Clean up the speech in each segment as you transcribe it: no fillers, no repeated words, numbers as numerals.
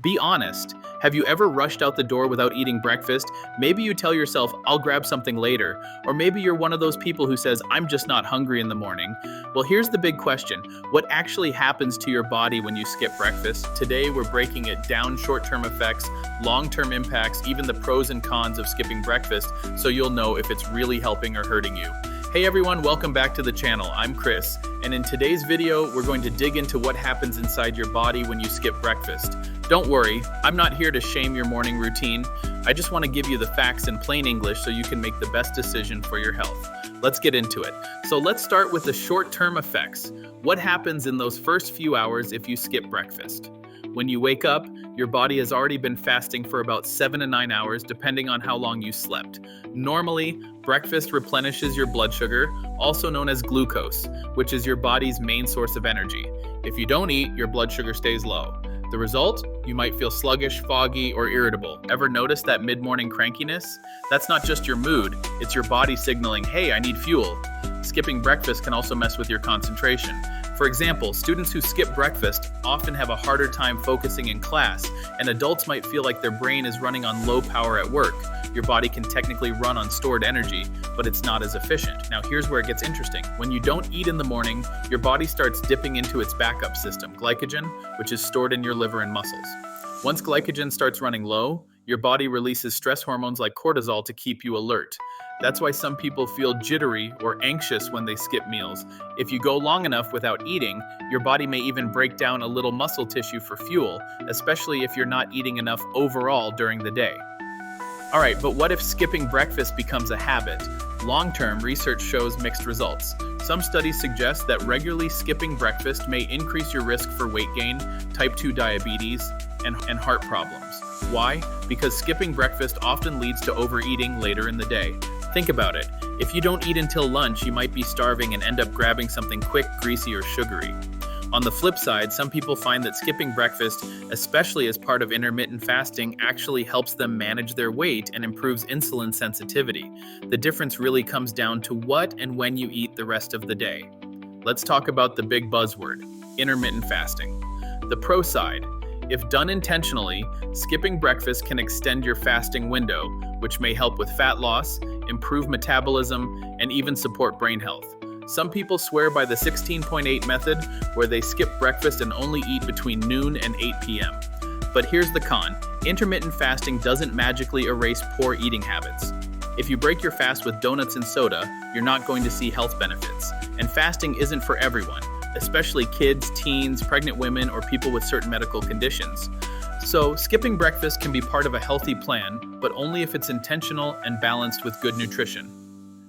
Be honest. Have you ever rushed out the door without eating breakfast? Maybe you tell yourself, I'll grab something later. Or maybe you're one of those people who says, I'm just not hungry in the morning. Well, here's the big question. What actually happens to your body when you skip breakfast? Today, we're breaking it down: short-term effects, long-term impacts, even the pros and cons of skipping breakfast, so you'll know if it's really helping or hurting you. Hey everyone, welcome back to the channel. I'm Chris, and in today's video, we're going to dig into what happens inside your body when you skip breakfast. Don't worry, I'm not here to shame your morning routine. I just want to give you the facts in plain English so you can make the best decision for your health. Let's get into it. So let's start with the short-term effects. What happens in those first few hours if you skip breakfast? When you wake up, your body has already been fasting for about 7 to 9 hours, depending on how long you slept. Normally, breakfast replenishes your blood sugar, also known as glucose, which is your body's main source of energy. If you don't eat, your blood sugar stays low. The result? You might feel sluggish, foggy, or irritable. Ever notice that mid-morning crankiness? That's not just your mood, it's your body signaling, hey, I need fuel. Skipping breakfast can also mess with your concentration. For example, students who skip breakfast often have a harder time focusing in class, and adults might feel like their brain is running on low power at work. Your body can technically run on stored energy, but it's not as efficient. Now here's where it gets interesting. When you don't eat in the morning, your body starts dipping into its backup system, glycogen, which is stored in your liver and muscles. Once glycogen starts running low, your body releases stress hormones like cortisol to keep you alert. That's why some people feel jittery or anxious when they skip meals. If you go long enough without eating, your body may even break down a little muscle tissue for fuel, especially if you're not eating enough overall during the day. Alright, but what if skipping breakfast becomes a habit? Long-term research shows mixed results. Some studies suggest that regularly skipping breakfast may increase your risk for weight gain, type 2 diabetes, and heart problems. Why? Because skipping breakfast often leads to overeating later in the day. Think about it. If you don't eat until lunch, you might be starving and end up grabbing something quick, greasy, or sugary. On the flip side, some people find that skipping breakfast, especially as part of intermittent fasting, actually helps them manage their weight and improves insulin sensitivity. The difference really comes down to what and when you eat the rest of the day. Let's talk about the big buzzword, intermittent fasting. The pro side. If done intentionally, skipping breakfast can extend your fasting window, which may help with fat loss, improve metabolism, and even support brain health. Some people swear by the 16.8 method, where they skip breakfast and only eat between noon and 8 p.m. But here's the con. Intermittent fasting doesn't magically erase poor eating habits. If you break your fast with donuts and soda, you're not going to see health benefits. And fasting isn't for everyone, especially kids, teens, pregnant women, or people with certain medical conditions. So, skipping breakfast can be part of a healthy plan, but only if it's intentional and balanced with good nutrition.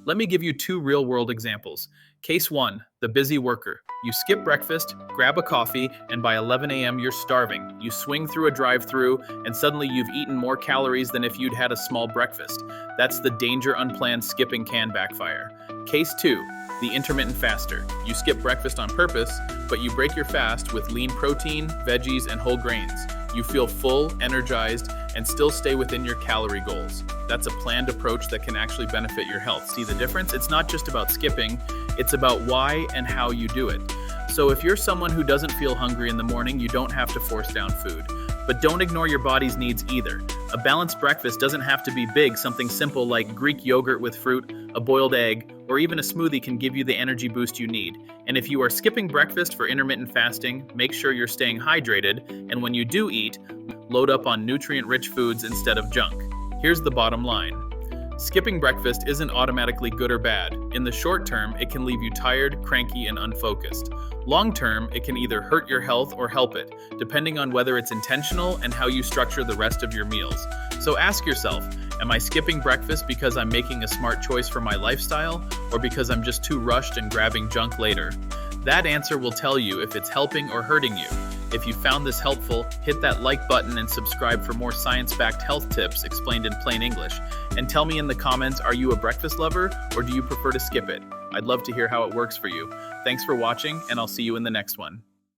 Let me give you 2 real-world examples. Case 1, the busy worker. You skip breakfast, grab a coffee, and by 11 a.m. you're starving. You swing through a drive-thru, and suddenly you've eaten more calories than if you'd had a small breakfast. That's the danger unplanned skipping can backfire. Case 2, the intermittent faster. You skip breakfast on purpose, but you break your fast with lean protein, veggies, and whole grains. You feel full, energized, and still stay within your calorie goals. That's a planned approach that can actually benefit your health. See the difference? It's not just about skipping, it's about why and how you do it. So if you're someone who doesn't feel hungry in the morning, you don't have to force down food. But don't ignore your body's needs either. A balanced breakfast doesn't have to be big. Something simple like Greek yogurt with fruit, a boiled egg, or even a smoothie can give you the energy boost you need. And if you are skipping breakfast for intermittent fasting, make sure you're staying hydrated, and when you do eat, load up on nutrient-rich foods instead of junk. Here's the bottom line. Skipping breakfast isn't automatically good or bad. In the short term, it can leave you tired, cranky, and unfocused. Long term, it can either hurt your health or help it, depending on whether it's intentional and how you structure the rest of your meals. So ask yourself, am I skipping breakfast because I'm making a smart choice for my lifestyle, or because I'm just too rushed and grabbing junk later? That answer will tell you if it's helping or hurting you. If you found this helpful, hit that like button and subscribe for more science-backed health tips explained in plain English. And tell me in the comments, are you a breakfast lover or do you prefer to skip it? I'd love to hear how it works for you. Thanks for watching, and I'll see you in the next one.